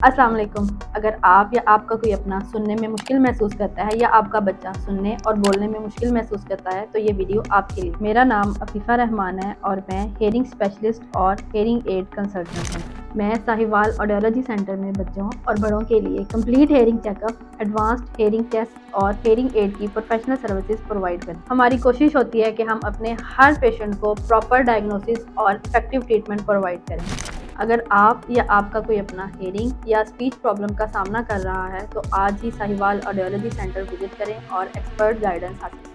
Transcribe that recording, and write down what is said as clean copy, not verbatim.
अस्सलाम वालेकुम। अगर आप या आपका कोई अपना सुनने में मुश्किल महसूस करता है या आपका बच्चा सुनने और बोलने में मुश्किल महसूस करता है तो ये वीडियो आपके लिए। मेरा नाम अफीफ़ा रहमान है और मैं हेयरिंग स्पेशलिस्ट और हेयरिंग एड कंसल्टेंट हूँ। मैं साहिवाल ऑडियोलॉजी सेंटर में बच्चों और बड़ों के लिए complete hearing checkup, advanced hearing test और हेयरिंग एड की प्रोफेशनल सर्विसेज प्रोवाइड करें। हमारी कोशिश होती है कि हम अपने हर पेशेंट को प्रॉपर डायग्नोसिस और इफेक्टिव ट्रीटमेंट प्रोवाइड करें। अगर आप या आपका कोई अपना हेयरिंग या स्पीच प्रॉब्लम का सामना कर रहा है तो आज ही साहिवाल ऑडियोलॉजी सेंटर विजिट करें और एक्सपर्ट गाइडेंस हासिल करें।